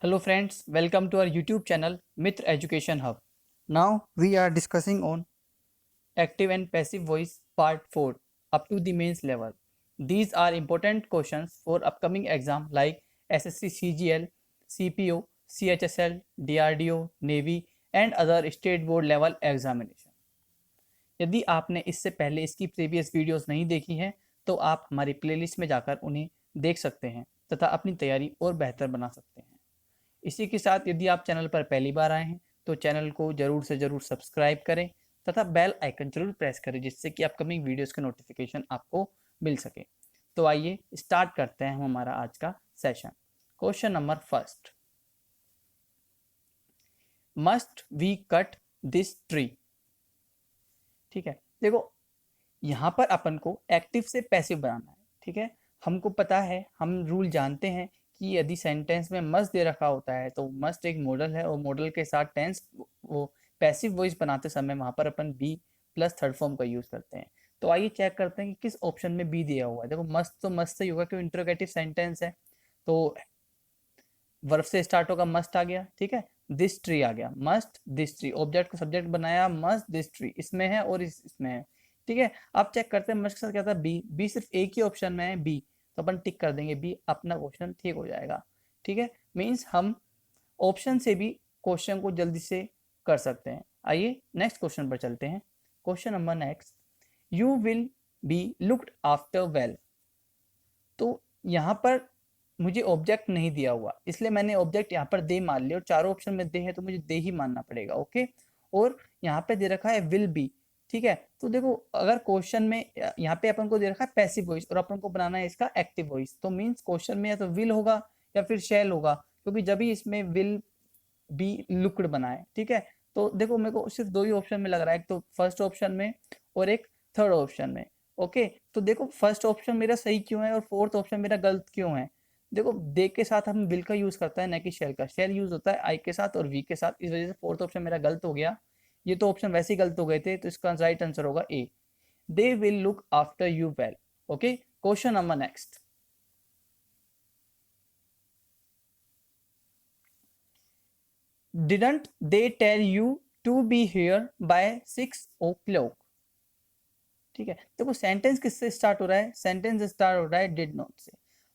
Hello friends, welcome to our YouTube channel Mitra Education Hub. Now we are discussing on active and passive voice part 4 up to the mains level. These are important questions for upcoming exam like SSC CGL, CPO, CHSL, DRDO, Navy and other state board level examination. यदि आपने इससे पहले इसकी previous videos नहीं देखी हैं तो आप हमारी प्लेलिस्ट में जाकर उन्हें देख सकते हैं तथा अपनी तैयारी और बेहतर बना सकते हैं। इसी के साथ यदि आप चैनल पर पहली बार आए हैं तो चैनल को ज़रूर से ज़रूर सब्सक्राइब करें तथा बेल आइकन जरूर प्रेस करें जिससे कि अपकमिंग वीडियोस के नोटिफिकेशन आपको मिल सके। तो आइए स्टार्ट करते हैं हम हमारा आज का session. Question number first, must we cut this tree. ठीक है, देखो यहाँ पर अपन को एक्टिव से पैसिव बनाना है। ठीक है, हमको पता है, हम रूल जानते हैं कि यदि सेंटेंस में मस्ट दे रखा होता है तो मस्ट एक मॉडल है और मॉडल के साथ टेंस वो पैसिव वॉइस बनाते समय वहां पर अपन बी प्लस थर्ड फॉर्म का यूज करते हैं। तो आइए चेक करते हैं कि किस ऑप्शन में बी दिया हुआ है। देखो मस्ट तो मस्ट से ही होगा क्योंकि इंट्रोगेटिव सेंटेंस है, तो वर्ब से स्टार्ट होगा, मस्ट आ गया। ठीक है, दिस ट्री आ गया, मस्ट दिस ट्री, ऑब्जेक्ट को सब्जेक्ट बनाया, मस्ट दिस ट्री इसमें है और इसमें है। ठीक है, अब चेक करते हैं मस्ट के साथ क्या था, बी। बी सिर्फ एक ही ऑप्शन में है बी, तो अपन टिक कर देंगे बी, अपना क्वेश्चन ठीक हो जाएगा। ठीक है, मीन्स हम ऑप्शन से भी क्वेश्चन को जल्दी से कर सकते हैं। आइए नेक्स्ट क्वेश्चन पर चलते हैं। Question number next, you will be looked after well. तो यहाँ पर मुझे ऑब्जेक्ट नहीं दिया हुआ इसलिए मैंने ऑब्जेक्ट यहाँ पर दे मान लिया और चारों ऑप्शन में दे है तो मुझे दे ही मानना पड़ेगा। ओके, और यहाँ पे दे रखा है विल बी। ठीक है, तो देखो अगर क्वेश्चन में यहाँ पे अपन को दे रखा है पैसिव वॉइस और अपन को बनाना है इसका एक्टिव वॉइस, तो मीन्स क्वेश्चन में या तो विल होगा या फिर शैल होगा, क्योंकि जब ही इसमें विल बी लुक्ड बना है। ठीक है, तो देखो मेरे को सिर्फ दो ही ऑप्शन में लग रहा है, एक तो फर्स्ट ऑप्शन में और एक थर्ड ऑप्शन में। ओके, तो देखो फर्स्ट ऑप्शन मेरा सही क्यों है और फोर्थ ऑप्शन मेरा गलत क्यों है। देखो दे के साथ हम विल का यूज करता है, न कि शेल का। शेल यूज होता है आई के साथ और वी के साथ, इस वजह से फोर्थ ऑप्शन मेरा गलत हो गया। ये तो ऑप्शन वैसे ही गलत हो गए थे, तो इसका राइट आंसर होगा A, they will look after you well. Okay, question number next, didn't they tell you to be here by 6 o'clock। ठीक है, देखो सेंटेंस किससे स्टार्ट हो रहा है, सेंटेंस स्टार्ट हो रहा है डिड नॉट से।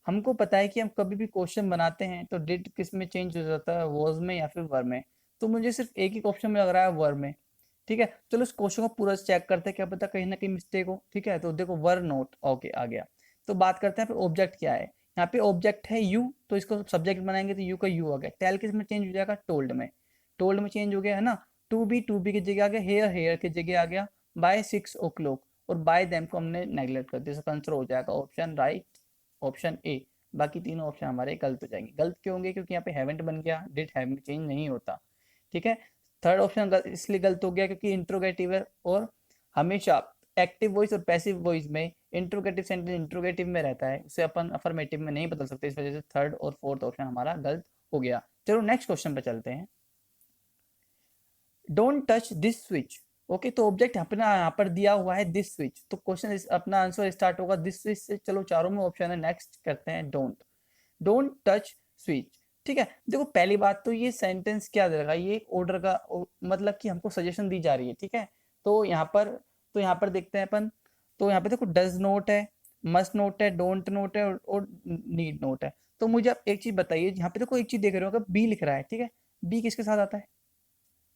हमको पता है कि हम कभी भी क्वेश्चन बनाते हैं तो डिड किस में चेंज हो जाता है, वॉज में या फिर वर में। तो मुझे सिर्फ एक ही ऑप्शन में लग रहा है वर में। ठीक है, चलो इस क्वेश्चन को पूरा चेक करते हैं, क्या पता कहीं ना कहीं मिस्टेक हो। ठीक है, तो देखो वर नोट ओके आ गया। तो बात करते हैं फिर ऑब्जेक्ट क्या है। यहाँ पे ऑब्जेक्ट है यू, तो इसको सब्जेक्ट बनाएंगे तो यू का यू आ गया। टेल किस में चेंज हो जाएगा, टोल्ड में। टोल्ड में चेंज हो गया है ना। टू बी की जगह आ गया, हेयर हेयर की जगह आ गया, बाय 6 o'clock, और बाय देम को हमने नेगलेक्ट कर दिया। इसका आंसर हो जाएगा ऑप्शन राइट, ऑप्शन ए। बाकी तीनों ऑप्शन हमारे गलत हो जाएंगे। गलत क्यों होंगे, क्योंकि यहाँ पे हैवेंट बन गया, डिड हैव में चेंज नहीं होता। ठीक है, थर्ड ऑप्शन इसलिए गलत हो गया क्योंकि इंट्रोगेटिव है और हमेशा एक्टिव वॉइस और पैसिव वॉइस में इंट्रोगेटिव सेंटेंस इंट्रोगेटिव में रहता है, उसे अपन अफर्मेटिव में नहीं बदल सकते। इस वजह से थर्ड और फोर्थ ऑप्शन हमारा गलत हो गया। चलो नेक्स्ट क्वेश्चन पे चलते हैं। Don't touch this switch. Okay, तो ऑब्जेक्ट अपना यहाँ पर दिया हुआ है दिस स्विच, तो क्वेश्चन अपना आंसर स्टार्ट होगा दिस स्विच से। चलो चारों में ऑप्शन है, नेक्स्ट करते हैं डोंट। Don't touch switch. ठीक है, देखो पहली बात तो ये सेंटेंस क्या दे रखा है, ये एक ऑर्डर का मतलब कि हमको सजेशन दी जा रही है। ठीक है, तो यहाँ पर देखते हैं अपन। तो यहाँ पे देखो डज नोट है, मस्ट नोट है, डोंट नोट है और नीड नोट है। तो मुझे आप एक चीज बताइए, यहाँ पे देखो एक चीज देख रहे हो, अगर बी लिख रहा है, ठीक है, बी किसके साथ आता है,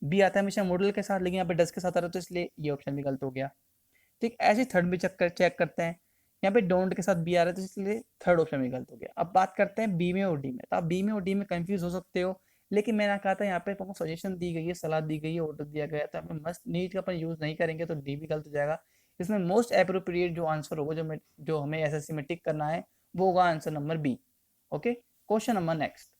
बी आता है हमेशा मॉडल के साथ, लेकिन यहाँ पे डस के साथ आ रहा है तो इसलिए ये ऑप्शन भी गलत हो गया। ठीक, ऐसे थर्ड भी चेक करते हैं। यहाँ पे डोंट के साथ बी आ रहा है तो इसलिए थर्ड ऑप्शन भी गलत हो गया। अब बात करते हैं बी में और डी में। तो आप बी में और डी में कंफ्यूज हो सकते हो, लेकिन मैंने कहा था यहाँ पे आपको सजेशन दी गई है, सलाह दी गई है, ऑर्डर दिया गया है, तो हमें मस्ट नीड का अपन यूज नहीं करेंगे तो डी भी गलत हो जाएगा। इसमें मोस्ट अप्रोप्रिएट जो आंसर होगा, जो हमें एसएससी में टिक करना है, वो होगा answer number B. Okay, question number next,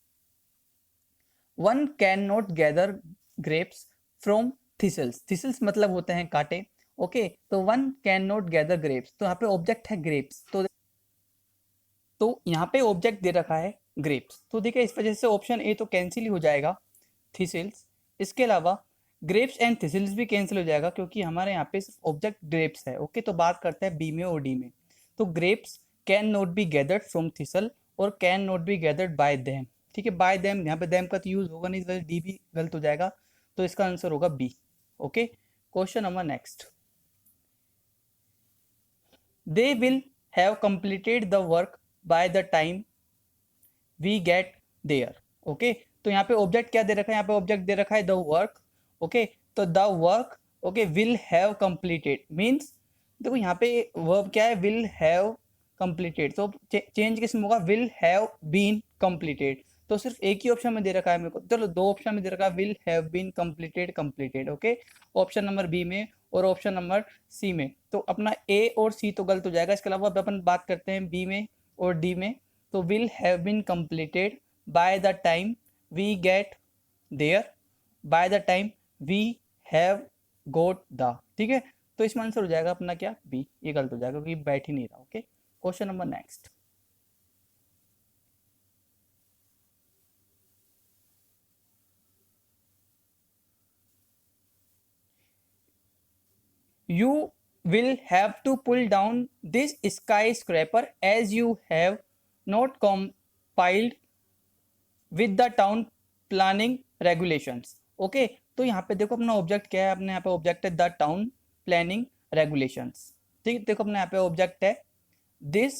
one can not gather grapes from thistles. Thistles मतलब होते हैं कांटे। ओके, तो one can not gather grapes, तो यहाँ पे ऑब्जेक्ट है ग्रेप्स, तो यहाँ पे ऑब्जेक्ट दे रखा है ग्रेप्स, तो देखिए इस वजह से ऑप्शन ए तो कैंसिल ही हो जाएगा, थिसल्स। इसके अलावा ग्रेप्स एंड थिसल्स भी कैंसिल हो जाएगा क्योंकि हमारे यहाँ पे सिर्फ ऑब्जेक्ट ग्रेप्स है। ओके, तो बात करते हैं बी में और डी में। तो grapes can not be gathered from thistle और can not be gathered by them. ठीक है, बाय देम, यहाँ पे देम का तो यूज होगा नहीं, इस वजह से डी भी गलत हो जाएगा, तो इसका आंसर होगा B. Okay, question number next, they will have completed the work by the time we get there. Okay, तो यहाँ पे ऑब्जेक्ट क्या दे रखा है, यहाँ पे ऑब्जेक्ट दे रखा है द वर्क। ओके, तो the work okay will have completed means, देखो यहाँ पे वर्ब क्या है, विल हैव कंप्लीटेड, तो चेंज किस में होगा, विल हैव बीन कंप्लीटेड। तो सिर्फ एक ही ऑप्शन में दे रखा है मेरे को, चलो दो ऑप्शन में दे रखा है, will have been completed completed. Okay, option number B में और ऑप्शन नंबर सी में, तो अपना ए और सी तो गलत हो जाएगा। इसके अलावा अब अपन बात करते हैं बी में और डी में, तो will have been completed by the time we get there, by the time we have got the, ठीक है, तो इसमें आंसर हो जाएगा अपना क्या, बी। ये गलत हो जाएगा क्योंकि बैठ ही नहीं रहा। Okay, question number next, you will have to pull down this skyscraper as you have not compiled with the town planning regulations. Okay, तो यहाँ पे देखो अपना ऑब्जेक्ट क्या है, अपने यहाँ पे ऑब्जेक्ट है द टाउन प्लानिंग रेगुलेशंस। ठीक, देखो अपने यहाँ पे ऑब्जेक्ट है दिस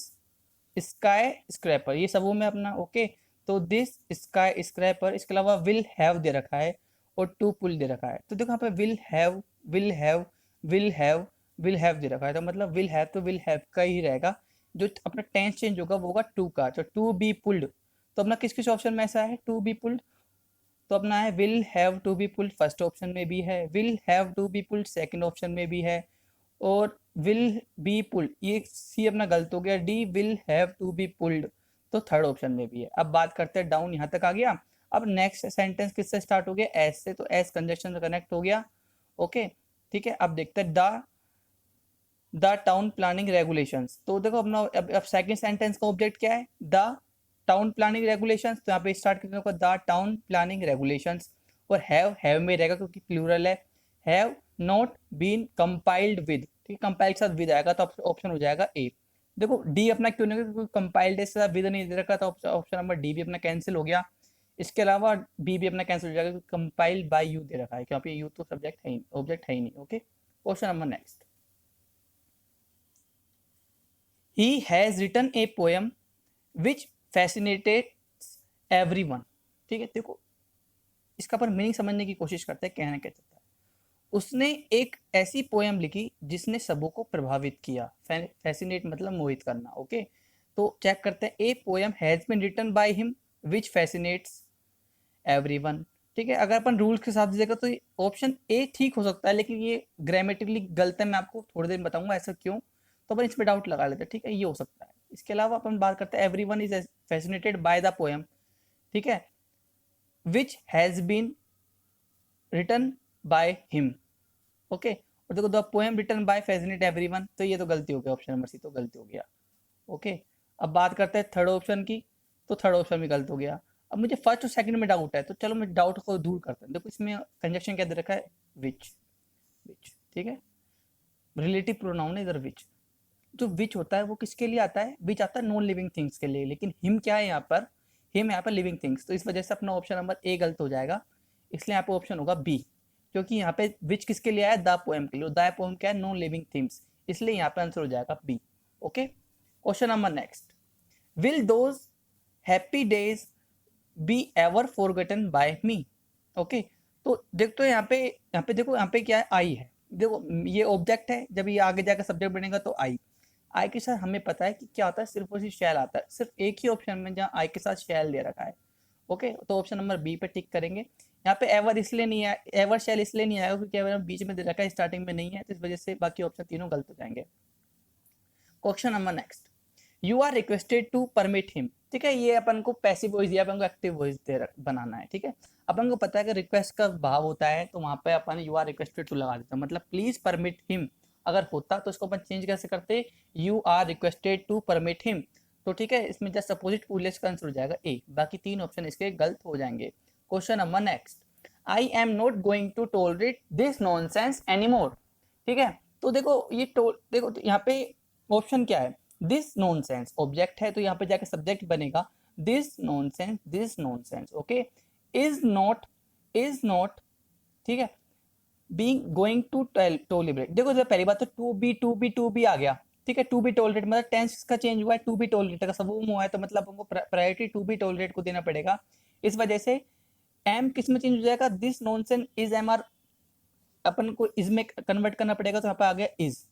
स्काई स्क्रैपर, ये सबों में अपना। ओके, तो दिस स्काई स्क्रैपर, इसके अलावा विल हैव दे रखा है और टू पुल दे रखा है, तो देखो यहाँ पे will have will have will have will have they रखा है, तो मतलब विल हैव तो विल हैव का ही रहेगा, जो अपना टेंस चेंज होगा वो होगा टू का, तो टू बी पुल्ड, तो अपना किस किस ऑप्शन में ऐसा है टू बी पुल्ड, तो अपना है will have to be pulled first option में भी है, will have to be pulled second option में भी है, और विल बी पुल्ड, ये सी अपना गलत हो गया, D will have to be pulled तो थर्ड ऑप्शन में भी है। अब बात करते हैं डाउन, यहाँ तक आ गया। अब नेक्स्ट सेंटेंस किससे स्टार्ट हो गया, एस से, तो एस कंजक्शन से कनेक्ट हो गया। ओके, ठीक है, अब देखते हैं द टाउन प्लानिंग रेगुलेशंस, तो देखो अपना अब सेकंड सेंटेंस का ऑब्जेक्ट क्या है, द टाउन प्लानिंग रेगुलेशंस, तो यहाँ पे स्टार्ट करने को द टाउन प्लानिंग रेगुलेशंस, और हैव में रहेगा क्योंकि प्लूरल है, have not been compiled with, ठीक है, कंपाइल के साथ विद आएगा तो ऑप्शन हो जाएगा ए। देखो डी अपना क्यों नहीं, क्योंकि कंपाइल्ड के साथ विद नहीं दे रखा, तो ऑप्शन नंबर डी भी अपना कैंसिल हो गया। इसके अलावा बी भी अपना कैंसिल हो जाएगा क्योंकि कंपाइल्ड बाय यू दे रखा है, क्योंकि यू तो सब्जेक्ट है ही, ऑब्जेक्ट है ही नहीं। Okay, question number next, he has written a poem which fascinates everyone। ठीक है, देखो इसका पर मीनिंग समझने की कोशिश करते हैं, कहना क्या चाहता है। उसने एक ऐसी पोएम लिखी जिसने सबों को प्रभावित किया, फैसिनेट मतलब मोहित करना। ओके, तो चेक करते हैं, a poem has been written by him which fascinates everyone. ठीक है, अगर अपन रूल्स के हिसाब से देखा तो ऑप्शन ए ठीक हो सकता है, लेकिन ये ग्रामेटिकली गलत है, मैं आपको थोड़ी देर में बताऊंगा ऐसा क्यों, तो अपन इस पर डाउट लगा लेते हैं। ठीक है, ये हो सकता है। इसके अलावा अपन बात करते हैं everyone is fascinated by the poem, ठीक है, which has been written by him. Okay, और देखो the poem written by fascinate everyone, तो ये तो गलती हो गया, ऑप्शन नंबर सी तो गलती हो गया। ओके, अब बात करते हैं थर्ड ऑप्शन की, तो थर्ड ऑप्शन भी गलत हो गया। अब मुझे फर्स्ट और सेकंड में डाउट है, तो चलो मैं डाउट को दूर करते हैं। देखो इसमें कंजक्शन क्या दे रखा है, विच विच, ठीक है, रिलेटिव प्रोनाउन है इधर विच, जो विच होता है वो किसके लिए आता है, विच आता है नॉन लिविंग थिंग्स के लिए, लेकिन हिम क्या है यहाँ पर, हिम यहाँ पर लिविंग थिंग्स, तो इस वजह से अपना ऑप्शन नंबर ए गलत हो जाएगा, इसलिए यहाँ पे ऑप्शन होगा बी, क्योंकि यहाँ पे विच किसके लिए आया, द पोएम के लिए, द पोएम क्या है, नॉन लिविंग थिंग्स, इसलिए यहाँ पे आंसर हो जाएगा B. Okay, question number next, will those happy days be ever forgotten by me. Okay, तो देखो तो यहाँ पे देखो, यहाँ पे क्या है, आई है, देखो ये ऑब्जेक्ट है, जब ये आगे जाकर सब्जेक्ट बनेगा तो आई के साथ हमें पता है कि क्या आता है, सिर्फ उसी शैल आता है, सिर्फ एक ही ऑप्शन में जहाँ आई के साथ शैल दे रखा है। ओके, तो ऑप्शन नंबर बी पे टिक करेंगे। यहाँ पे एवर इसलिए नहीं है, एवर शैल इसलिए नहीं आएगा क्योंकि एवर बीच में दे रखा है, स्टार्टिंग में नहीं है, तो इस वजह से बाकी ऑप्शन तीनों गलत हो जाएंगे। Question number next, you are requested to permit him. ठीक है, ये अपन को पैसिव वॉइस दिया, अपन को एक्टिव वॉइस बनाना है। ठीक है, अपन को पता है कि रिक्वेस्ट का भाव होता है, तो वहां पे अपन यू आर रिक्वेस्टेड टू लगा देते हैं, मतलब प्लीज परमिट हिम अगर होता तो इसको अपन चेंज कैसे करते, you are requested to permit him, तो ठीक है, इसमें जस्ट अपोजिट पुलेस का आंसर हो जाएगा ए, बाकी तीन ऑप्शन इसके गलत हो जाएंगे। Question number next, I am not going to tolerate this nonsense anymore. ठीक है, तो देखो ये देखो तो यहाँ पे ऑप्शन क्या है, दिस नॉनसेंस ऑब्जेक्ट है, तो यहाँ पे जाके सब्जेक्ट बनेगा, this nonsense okay. Is not ठीक है बीइंग गोइंग टू टोलरेट। देखो जब पहली बात तो टू बी आ गया ठीक है, टू बी टोलरेट मतलब टेंस का चेंज हुआ है, टू बी टोलरेट का सबूम हुआ है, तो मतलब हमको प्रायोरिटी टू बी टोलरेट को देना पड़ेगा। इस वजह से एम किस में चेंज हो जाएगा, this nonsense is M R अपन को इज में कन्वर्ट करना पड़ेगा, तो यहाँ पे आ गया is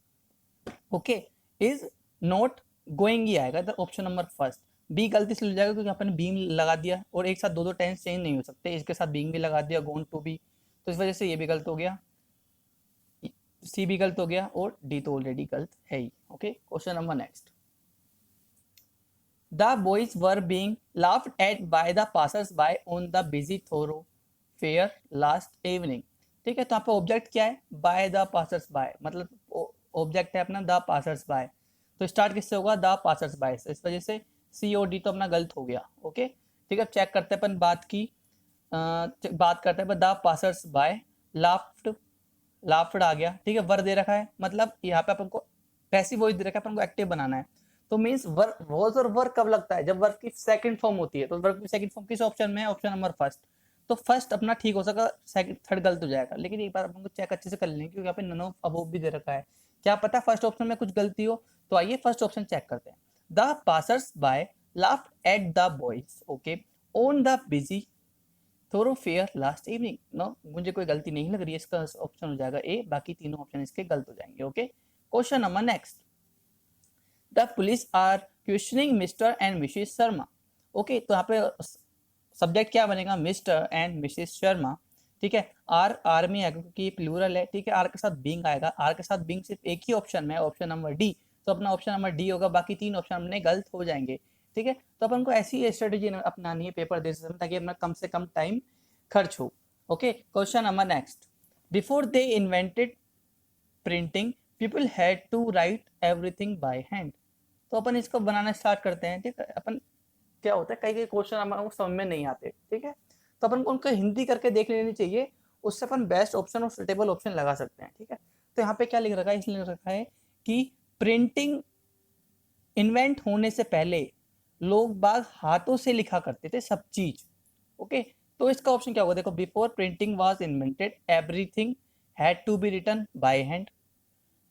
okay. Is not going ही आएगा तो ऑप्शन नंबर फर्स्ट। बी गलती से मिल जाएगा क्योंकि अपन बीइंग लगा दिया और एक साथ दो दो टेंस चेंज नहीं हो सकते, इसके साथ बीइंग भी लगा दिया गोइंग टू बी, तो इस वजह से ये भी गलत हो गया, सी भी गलत हो गया और डी तो ऑलरेडी गलत है ही okay. Question number next. The boys were being laughed at by the passers by on the busy thoroughfare last evening. ठीक है, तो यहाँ पे ऑब्जेक्ट क्या है, बाय द पासर्स बाय, मतलब ऑब्जेक्ट है अपना द पासर्स बाय, तो स्टार्ट किससे होगा, द पासर्स बाय से, इस वजह से सी और डी तो अपना गलत हो गया ओके। ठीक है, चेक करते हैं अपन बात करते हैं द पासर्स बाय लाफ्ड आ गया ठीक है, वर दे रखा है मतलब यहाँ पे अपन को पैसिव वॉइस दे रखा है, अपन को एक्टिव बनाना है, तो मींस वर वॉज और वर्क कब लगता है, जब वर्क की सेकंड फॉर्म होती है, तो वर्क की सेकंड फॉर्म किस ऑप्शन में है, ऑप्शन नंबर फर्स्ट। तो फर्स्ट अपना ठीक हो सका, सेकंड थर्ड गलत हो जाएगा, लेकिन एक बार अपन को चेक अच्छे से कर लेंगे क्योंकि यहाँ पे नन ऑफ अबोव भी दे रखा है, क्या पता फर्स्ट ऑप्शन में कुछ गलती हो, तो आइए फर्स्ट ऑप्शन चेक करते हैं। The passers by laughed at the boys okay on the busy thoroughfare last evening, no मुझे कोई गलती नहीं लग रही है, इसका ऑप्शन हो जाएगा ए, बाकी तीनों ऑप्शन इसके गलत हो जाएंगे okay. Question number next. The police are questioning Mr and Mrs Sharma okay, तो यहाँ पे सब्जेक्ट क्या बनेगा, मिस्टर एंड मिसेस शर्मा ठीक है, आर में आएगा क्योंकि ये प्लूरल है ठीक है, आर के साथ बीइंग आएगा, आर के साथ बीइंग सिर्फ एक ही ऑप्शन में है, ऑप्शन नंबर डी, तो अपना ऑप्शन नंबर डी होगा, बाकी तीन ऑप्शन अपने गलत हो जाएंगे ठीक है। तो अपन को ऐसी स्ट्रेटेजी अपनानी है पेपर दे समय ताकि अपना कम से कम टाइम खर्च हो okay. Question number next. Before they invented printing people had to write everything by hand, तो अपन इसको बनाना स्टार्ट करते हैं ठीक है। अपन क्या होता है कई कई क्वेश्चन हमारे समझ में नहीं आते ठीक है, तो अपन को उनको हिंदी करके देख लेनी चाहिए, उससे अपन बेस्ट ऑप्शन और सुटेबल ऑप्शन लगा सकते हैं ठीक है। तो यहाँ पे क्या लिख रखा है, इसलिए लिख रखा है कि प्रिंटिंग इन्वेंट होने से पहले लोग बाग हाथों से लिखा करते थे सब चीज ओके, तो इसका ऑप्शन क्या होगा, देखो before printing was invented everything had to be written by hand,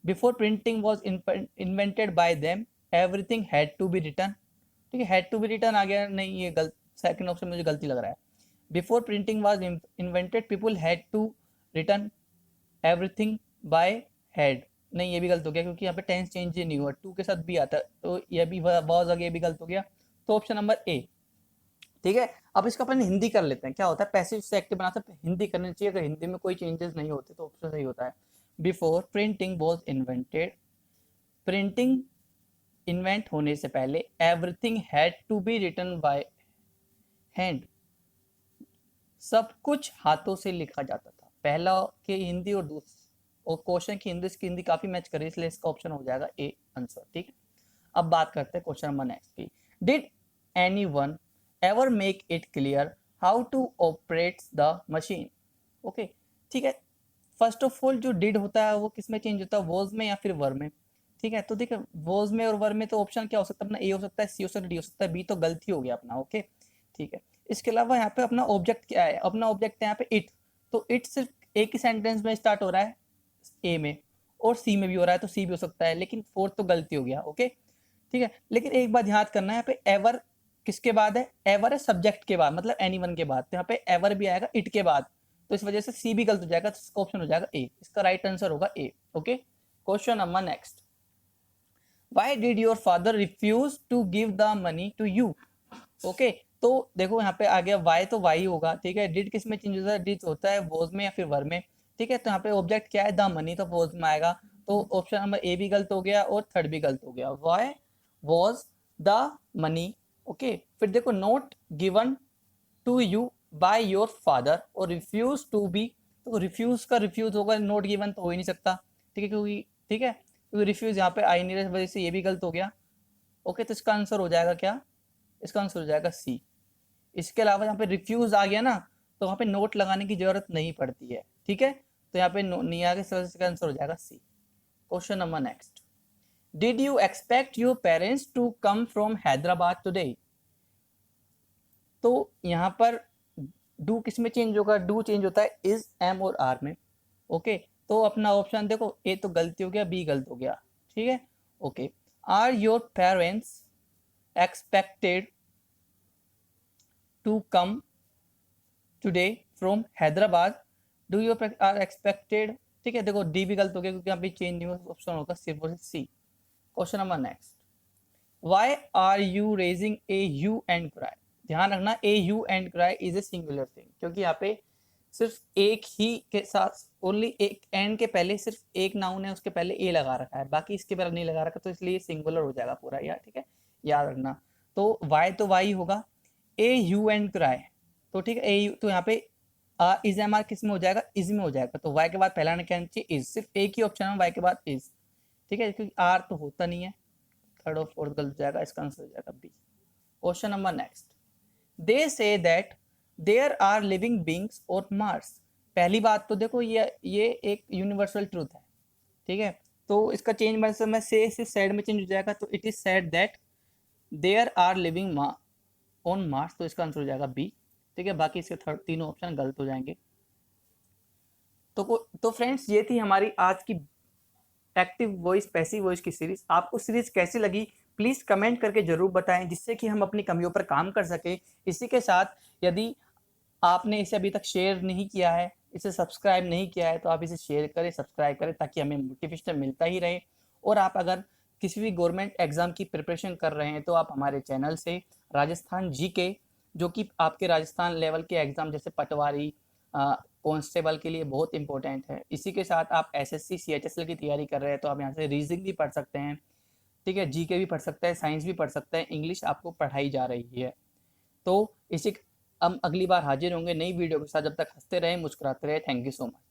before printing was invented by them everything had to be written, ठीक है, हैड टू बी रिटन आ गया, नहीं ये गलत, सेकंड ऑप्शन मुझे गलती लग रहा है, before printing was invented people had to written everything by head, नहीं ये भी गलत हो गया क्योंकि यहाँ पे टेंस चेंज नहीं हुआ, टू के साथ भी आता है, तो ये भी वाज आ गया, ये भी गलत हो गया, तो ऑप्शन नंबर ए ठीक है। अब इसका अपन हिंदी कर लेते हैं, क्या होता है पैसिव से एक्टिव बनाते हैं, हिंदी करनी चाहिए, अगर हिंदी में कोई चेंजेस नहीं होते तो ऑप्शन सही होता है। Before printing was invented, printing invent होने से पहले everything had to be written by hand, सब कुछ हाथों से लिखा जाता था, पहला की हिंदी और और क्वेश्चन की हिंदी इसकी हिंदी काफी मैच करी, इसलिए इसका ऑप्शन हो जाएगा ए आंसर ठीक है। अब बात करते हैं क्वेश्चन नंबर नेक्स्ट की। Did anyone ever make it clear how to operate the machine okay, ठीक है। फर्स्ट ऑफ ऑल जो डिड होता है वो किस में चेंज होता है, वॉज में या फिर वर में, ठीक है। तो देखिए वॉज में और वर में तो ऑप्शन क्या हो सकता है अपना, ए हो सकता है, सी हो सकता है, डी हो सकता है, बी तो गलती हो गया अपना ओके ठीक है। इसके अलावा यहाँ पे अपना ऑब्जेक्ट क्या है, अपना ऑब्जेक्ट है यहाँ पे इट, तो इट सिर्फ एक ही सेंटेंस में स्टार्ट हो रहा है ए में, और सी में भी हो रहा है, तो सी भी हो सकता है, लेकिन फोर्थ तो गलती हो गया ओके ठीक है। लेकिन एक बात याद करना है यहाँ पे एवर किसके बाद है, एवर है सब्जेक्ट के बाद, मतलब एनीवन के बाद, तो यहाँ पे एवर भी आएगा इट के बाद, तो इस वजह से सी भी गलत हो जाएगा, तो इसका ऑप्शन हो जाएगा ए, इसका राइट आंसर होगा A okay. Question number next. Why did your father refuse to give the money to you okay, तो देखो यहाँ पे आ गया वाई, तो वाई होगा ठीक है। डिड किस में चेंज होता है, डिड होता है वॉज में या फिर वर में, ठीक है। तो यहाँ पे ऑब्जेक्ट क्या है, द मनी, तो वॉज में आएगा, तो ऑप्शन नंबर ए भी गलत हो गया और थर्ड भी गलत हो गया, why was the money okay. फिर देखो not given to you by your father और रिफ्यूज टू बी, तो रिफ्यूज का रिफ्यूज होगा, नॉट गिवन तो हो ही नहीं सकता ठीक है, क्योंकि ठीक है क्योंकि रिफ्यूज यहाँ पे आई नहीं रही, वजह से ये भी गलत हो गया ओके। तो इसका आंसर हो जाएगा क्या, इसका आंसर हो जाएगा सी। इसके अलावा यहाँ पे रिफ्यूज आ गया ना, तो वहाँ पे नोट लगाने की जरूरत नहीं पड़ती है ठीक है, तो यहाँ पे नहीं आ गया, इसका आंसर हो जाएगा C. Question number next. Did you expect your parents to come from Hyderabad today तो यहाँ पर डू किस में चेंज होगा, डू चेंज होता है इज, एम और आर में। ओके, तो अपना ऑप्शन देखो, ए तो गलती हो गया, बी गलत हो गया, ठीक है। Okay, are your parents expected to come today from Hyderabad, do you are expected, ठीक है। देखो डी भी गलत हो गया क्योंकि यहाँ पे चेंज नहीं हुआ, ऑप्शन होगा सिर्फ और C. Question number next, why are you raising a hue and cry. ध्यान रखना, a hue and cry is a singular thing, क्योंकि यहाँ पे सिर्फ एक ही के साथ ओनली एक एंड के पहले सिर्फ एक नाउन है, उसके पहले ए लगा रखा है, बाकी इसके पहले नहीं लगा रखा, तो इसलिए सिंगुलर हो जाएगा पूरा यार, ठीक है, याद रखना। तो वाई होगा, ए यू एंड क्राई, तो ठीक है, ए यू, तो यहाँ पे इज एम आर किस में हो जाएगा, इज में हो जाएगा, तो वाई के बाद पहला आना क्या चाहिए, इज, सिर्फ एक ही ऑप्शन है वाई के बाद इज, ठीक है, क्योंकि आर तो होता नहीं है, थर्ड और फोर्थ गलत जाएगा, इसका आंसर हो जाएगा B. Question number next, they say that there are living beings on Mars. पहली बात तो देखो ये एक यूनिवर्सल ट्रूथ है, ठीक है, तो इसका चेंज में से सिर्फ सैड में चेंज हो जाएगा, तो it is said that there are living on Mars, तो इसका आंसर हो जाएगा बी, ठीक है। बाकी इसके थर्ड तीनों ऑप्शन गलत हो जाएंगे। तो फ्रेंड्स, ये थी हमारी आज की एक्टिव वॉइस पैसिव वॉइस की सीरीज। आपको सीरीज कैसी लगी प्लीज़ कमेंट करके ज़रूर बताएं, जिससे कि हम अपनी कमियों पर काम कर सकें। इसी के साथ यदि आपने इसे अभी तक शेयर नहीं किया है, इसे सब्सक्राइब नहीं किया है, तो आप इसे शेयर करें, सब्सक्राइब करें, ताकि हमें मोटिवेशन मिलता ही रहे। और आप अगर किसी भी गवर्नमेंट एग्जाम की प्रिपरेशन कर रहे हैं तो आप हमारे चैनल से राजस्थान जीके, जो कि आपके राजस्थान लेवल के एग्जाम जैसे पटवारी कांस्टेबल के लिए बहुत इंपॉर्टेंट है। इसी के साथ आप एसएससी सीएचएसएल की तैयारी कर रहे हैं तो आप यहाँ से रीजनिंग भी पढ़ सकते हैं, ठीक है, जीके भी पढ़ सकते हैं, साइंस भी पढ़ सकते हैं, इंग्लिश आपको पढ़ाई जा रही है। तो इसी हम अगली बार हाजिर होंगे नई वीडियो के साथ, जब तक हंसते रहें, मुस्कुराते रहें। Thank you so much.